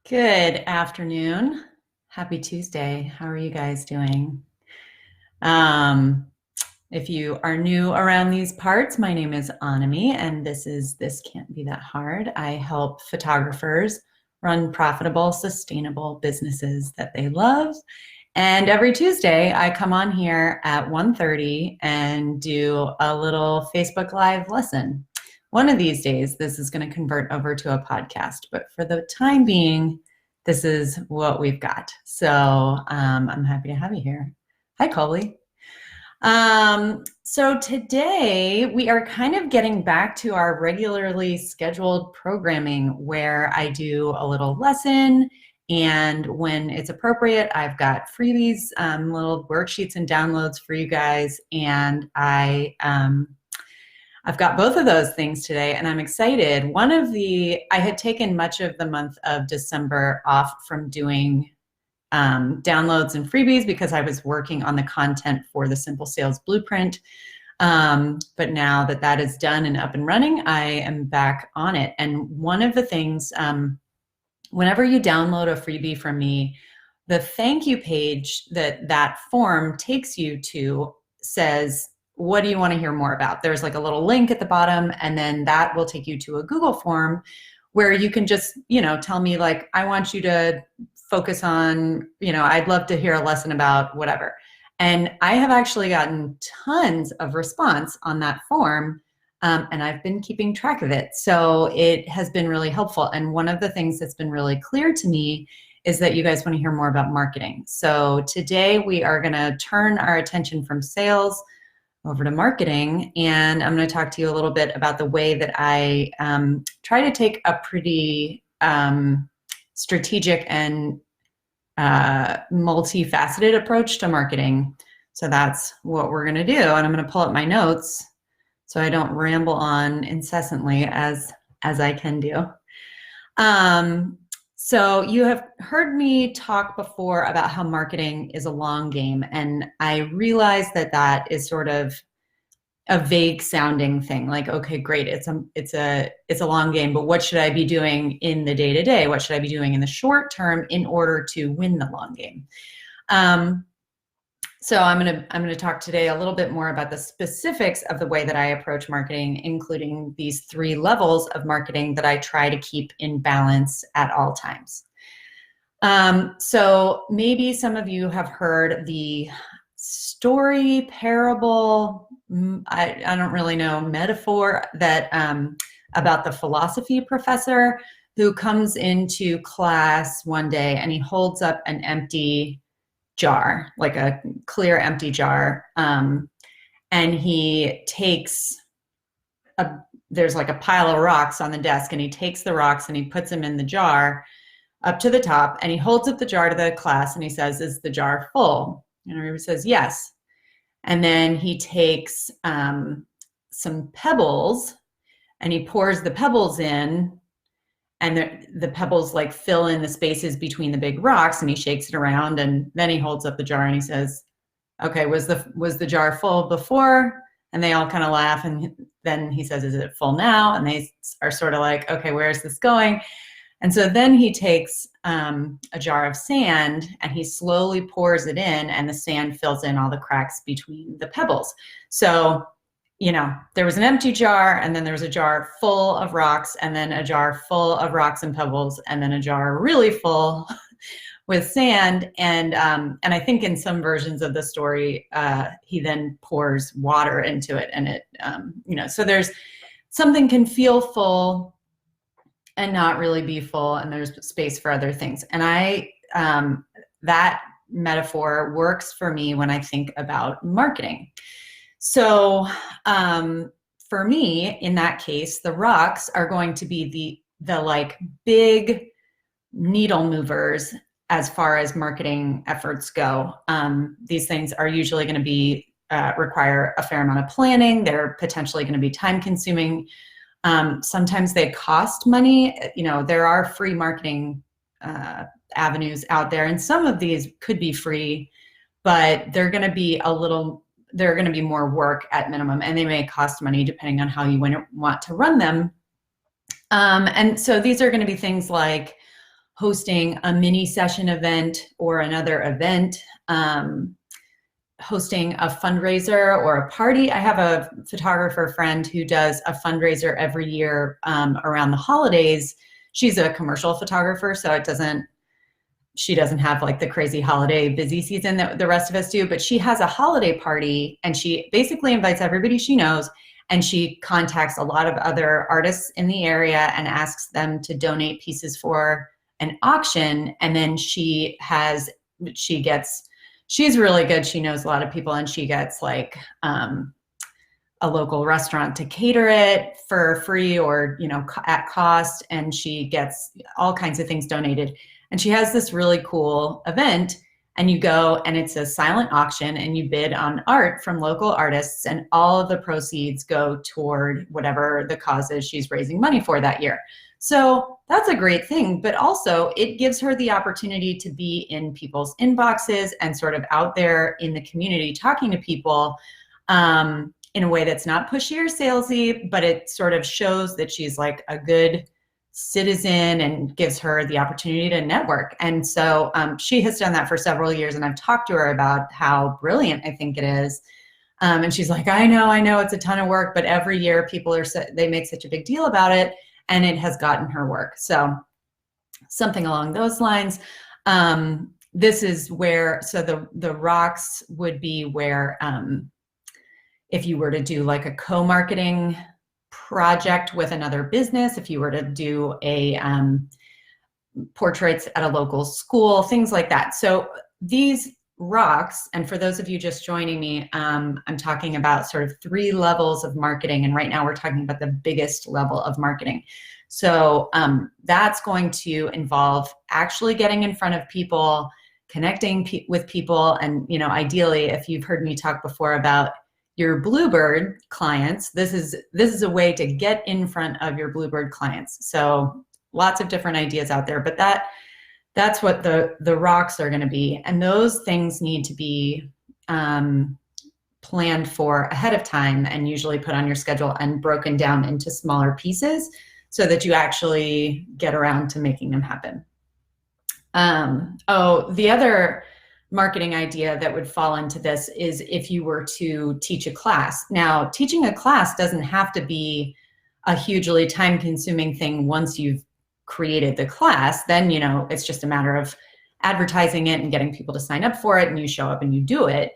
Good afternoon. Happy Tuesday. How are you guys doing? Um, if you are new around these parts, my name is Anami, and This Can't Be That Hard. I help photographers run profitable, sustainable businesses that they love. And every Tuesday, I come on here at 1:30 and do a little Facebook Live lesson. One of these days, this is going to convert over to a podcast, but for the time being, this is what we've got. So I'm happy to have you here. Hi, Coley. So today we are kind of getting back to our regularly scheduled programming where I do a little lesson, and when it's appropriate, I've got freebies, little worksheets and downloads for you guys, and I've got both of those things today, and I'm excited. I had taken much of the month of December off from doing downloads and freebies because I was working on the content for the Simple Sales Blueprint. But now that that is done and up and running, I am back on it. And one of the things, whenever you download a freebie from me, the thank you page that form takes you to says, what do you want to hear more about? There's like a little link at the bottom, and then that will take you to a Google form where you can just, tell me like, I want you to focus on, I'd love to hear a lesson about whatever. And I have actually gotten tons of response on that form, and I've been keeping track of it. So it has been really helpful. And one of the things that's been really clear to me is that you guys want to hear more about marketing. So today we are going to turn our attention from sales over to marketing, and I'm going to talk to you a little bit about the way that I try to take a pretty strategic and multifaceted approach to marketing. So that's what we're going to do, and I'm going to pull up my notes so I don't ramble on incessantly as I can do. So you have heard me talk before about how marketing is a long game, and I realize that that is sort of a vague sounding thing. Like, okay, great, it's a long game, but what should I be doing in the day-to-day? What should I be doing in the short term in order to win the long game? So I'm gonna talk today a little bit more about the specifics of the way that I approach marketing, including these 3 levels of marketing that I try to keep in balance at all times. So maybe some of you have heard the story, parable, I don't really know, metaphor that about the philosophy professor who comes into class one day and he holds up an empty jar, like a clear empty jar, and he takes there's like a pile of rocks on the desk, and he takes the rocks and he puts them in the jar up to the top, and he holds up the jar to the class and he says, "Is the jar full?" And everybody says yes. And then he takes some pebbles and he pours the pebbles in, and the pebbles like fill in the spaces between the big rocks, and he shakes it around, and then he holds up the jar and he says, "Okay, was the jar full before?" And they all kind of laugh, and then he says, "Is it full now?" And they are sort of like, "Okay, where is this going?" And so then he takes a jar of sand and he slowly pours it in, and the sand fills in all the cracks between the pebbles. So there was an empty jar, and then there was a jar full of rocks, and then a jar full of rocks and pebbles, and then a jar really full with sand. And I think in some versions of the story, he then pours water into it, and it, so there's something can feel full and not really be full, and there's space for other things. And that metaphor works for me when I think about marketing. So for me, in that case, the rocks are going to be the like big needle movers as far as marketing efforts go. These things are usually going to be require a fair amount of planning. They're potentially going to be time consuming. Sometimes they cost money. There are free marketing avenues out there, and some of these could be free, but they're going to be more work at minimum, and they may cost money depending on how you want to run them. And so these are going to be things like hosting a mini session event or another event, hosting a fundraiser or a party. I have a photographer friend who does a fundraiser every year around the holidays. She's a commercial photographer, so she doesn't have like the crazy holiday busy season that the rest of us do, but she has a holiday party and she basically invites everybody she knows, and she contacts a lot of other artists in the area and asks them to donate pieces for an auction. And then she's really good. She knows a lot of people, and she gets like a local restaurant to cater it for free or, at cost. And she gets all kinds of things donated. And she has this really cool event, and you go and it's a silent auction and you bid on art from local artists, and all of the proceeds go toward whatever the cause is she's raising money for that year. So that's a great thing, but also it gives her the opportunity to be in people's inboxes and sort of out there in the community talking to people in a way that's not pushy or salesy, but it sort of shows that she's like a good citizen and gives her the opportunity to network. And so she has done that for several years, and I've talked to her about how brilliant I think it is. And she's like, I know it's a ton of work, but every year people they make such a big deal about it, and it has gotten her work. So something along those lines. This is where, so the rocks would be where if you were to do like a co-marketing project with another business, if you were to do a portraits at a local school, things like that. So these rocks, and for those of you just joining me, I'm talking about sort of 3 levels of marketing, and right now we're talking about the biggest level of marketing. So that's going to involve actually getting in front of people, connecting with people, and ideally, if you've heard me talk before about your Bluebird clients, this is a way to get in front of your Bluebird clients. So lots of different ideas out there, but that's what the rocks are going to be. And those things need to be planned for ahead of time and usually put on your schedule and broken down into smaller pieces so that you actually get around to making them happen. The other marketing idea that would fall into this is if you were to teach a class. Now, teaching a class doesn't have to be a hugely time-consuming thing once you've created the class. Then, it's just a matter of advertising it and getting people to sign up for it, and you show up and you do it.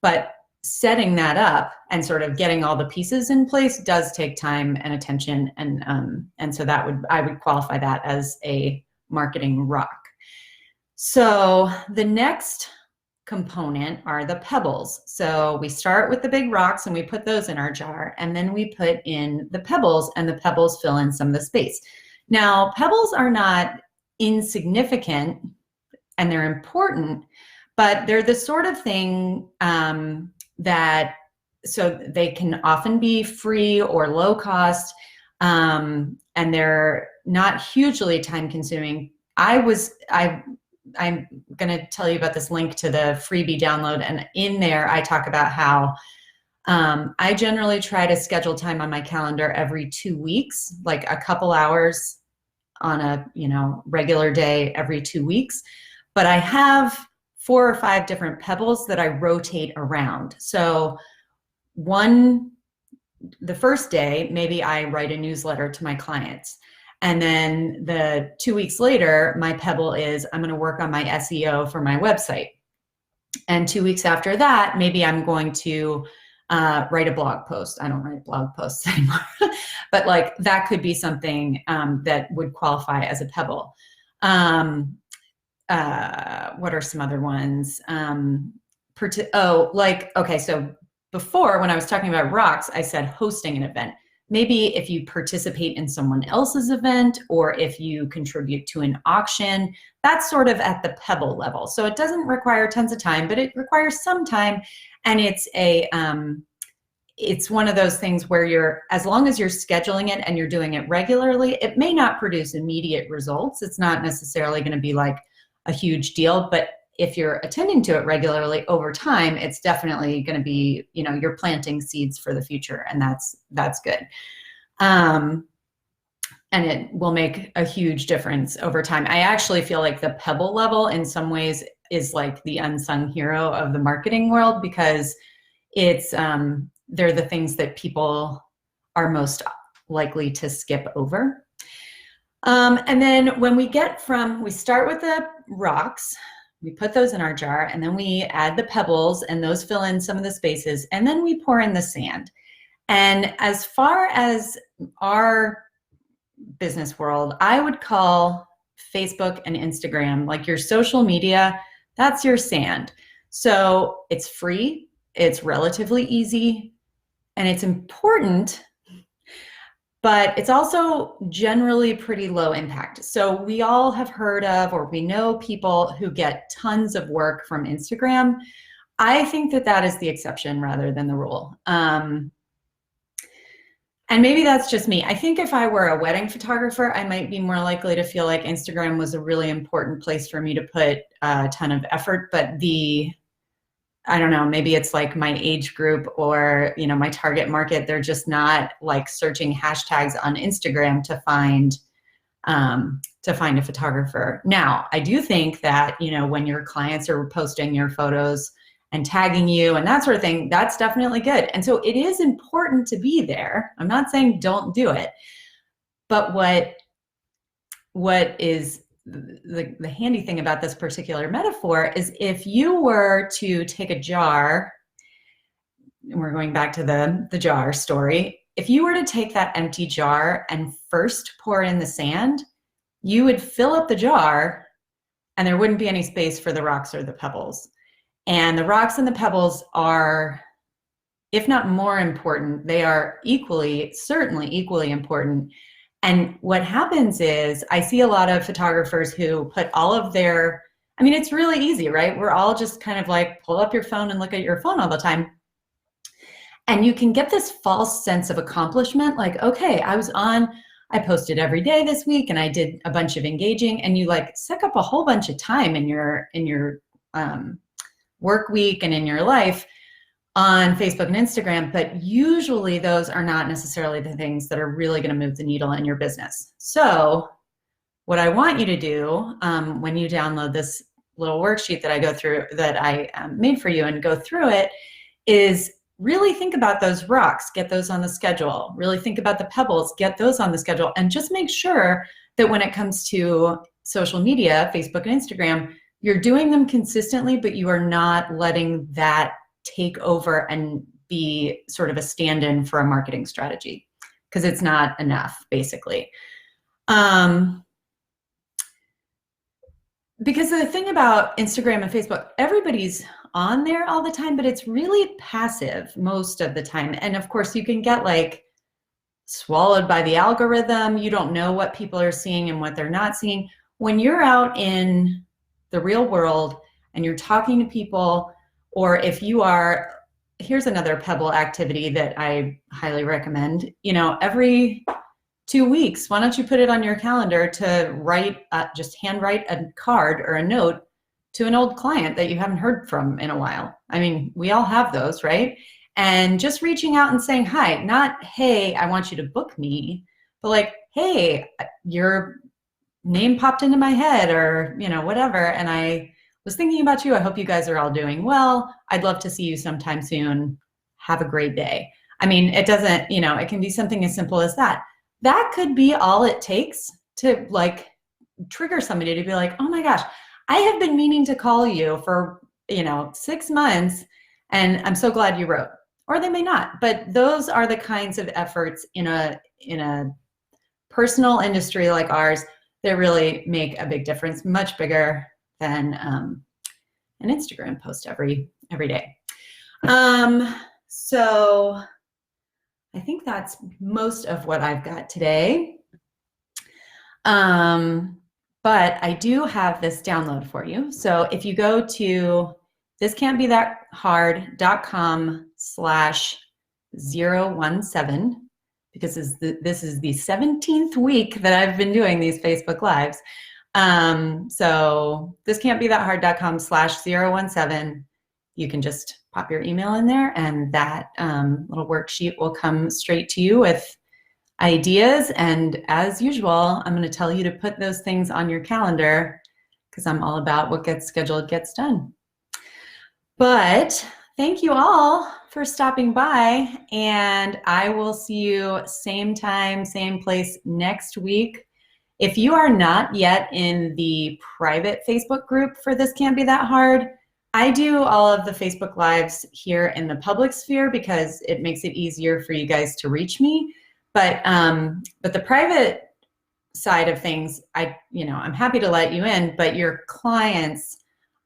But setting that up and sort of getting all the pieces in place does take time and attention, and so I would qualify that as a marketing rock. So the next component are the pebbles. So we start with the big rocks and we put those in our jar, and then we put in the pebbles, and the pebbles fill in some of the space. Now, pebbles are not insignificant and they're important, but they're the sort of thing so they can often be free or low cost, and they're not hugely time consuming. I'm going to tell you about this link to the freebie download, and in there I talk about how I generally try to schedule time on my calendar every 2 weeks, like a couple hours on a regular day every 2 weeks. But I have 4 or 5 different pebbles that I rotate around. So the first day, maybe I write a newsletter to my clients. And then the 2 weeks later, my pebble is I'm going to work on my SEO for my website. And 2 weeks after that, maybe I'm going to write a blog post. I don't write blog posts anymore, but like that could be something that would qualify as a pebble. What are some other ones? Okay, so before when I was talking about rocks, I said hosting an event. Maybe if you participate in someone else's event or if you contribute to an auction, that's sort of at the pebble level. So it doesn't require tons of time, but it requires some time. And it's one of those things where as long as you're scheduling it and you're doing it regularly, it may not produce immediate results. It's not necessarily going to be like a huge deal, but if you're attending to it regularly over time, it's definitely going to be, you're planting seeds for the future, and that's good. And and it will make a huge difference over time. I actually feel like the pebble level in some ways is like the unsung hero of the marketing world, because it's they're the things that people are most likely to skip over. And then when we start with the rocks, we put those in our jar, and then we add the pebbles, and those fill in some of the spaces, and then we pour in the sand. And as far as our business world, I would call Facebook and Instagram, like your social media, that's your sand. So it's free, it's relatively easy, and it's important, but it's also generally pretty low impact. So we all have heard of, or we know people who get tons of work from Instagram. I think that that is the exception rather than the rule. And maybe that's just me. I think if I were a wedding photographer, I might be more likely to feel like Instagram was a really important place for me to put a ton of effort. But I don't know, maybe it's like my age group or, my target market. They're just not like searching hashtags on Instagram to find a photographer. Now, I do think that, when your clients are posting your photos and tagging you and that sort of thing, that's definitely good. And so it is important to be there. I'm not saying don't do it, but what is the handy thing about this particular metaphor is if you were to take a jar, and we're going back to the jar story, if you were to take that empty jar and first pour in the sand, you would fill up the jar and there wouldn't be any space for the rocks or the pebbles. And the rocks and the pebbles are, if not more important, they are certainly equally important. And what happens is I see a lot of photographers who put all of their, it's really easy, right? We're all just kind of like, pull up your phone and look at your phone all the time. And you can get this false sense of accomplishment, like, okay, I posted every day this week and I did a bunch of engaging, and you like suck up a whole bunch of time in your work week and in your life on Facebook and Instagram, but usually those are not necessarily the things that are really going to move the needle in your business. So what I want you to do when you download this little worksheet that I made for you and go through it is really think about those rocks, get those on the schedule. Really think about the pebbles, get those on the schedule, and just make sure that when it comes to social media, Facebook and Instagram, you're doing them consistently, but you are not letting that take over and be sort of a stand-in for a marketing strategy, because it's not enough, basically. Because the thing about Instagram and Facebook, everybody's on there all the time, but it's really passive most of the time. And of course, you can get like swallowed by the algorithm. You don't know what people are seeing and what they're not seeing. When you're out in the real world and you're talking to people, or if you are, here's another Pebble activity that I highly recommend, every 2 weeks, why don't you put it on your calendar to just handwrite a card or a note to an old client that you haven't heard from in a while. We all have those, right? And just reaching out and saying hi, not, hey, I want you to book me, but like, hey, your name popped into my head, or, whatever. And I was thinking about you. I hope you guys are all doing well. I'd love to see you sometime soon. Have a great day. It doesn't, it can be something as simple as that. That could be all it takes to like trigger somebody to be like, oh my gosh, I have been meaning to call you for, 6 months, and I'm so glad you wrote. Or they may not, but those are the kinds of efforts in a personal industry like ours that really make a big difference, much bigger than an Instagram post every day. So I think that's most of what I've got today. But I do have this download for you. So if you go to thiscan'tbethathard.com/017, because this is the 17th week that I've been doing these Facebook Lives. So thiscan'tbethatHard.com/017, you can just pop your email in there, and that little worksheet will come straight to you with ideas. And as usual, I'm going to tell you to put those things on your calendar because I'm all about what gets scheduled gets done. But thank you all for stopping by, and I will see you same time, same place next week. If you are not yet in the private Facebook group for This Can't Be That Hard, I do all of the Facebook Lives here in the public sphere because it makes it easier for you guys to reach me. But the private side of things, I'm happy to let you in, but your clients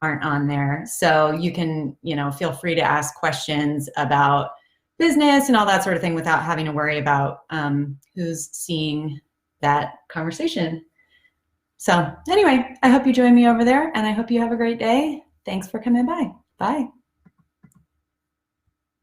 aren't on there. So you can, feel free to ask questions about business and all that sort of thing without having to worry about who's seeing that conversation. So anyway, I hope you join me over there, and I hope you have a great day. Thanks for coming by. Bye.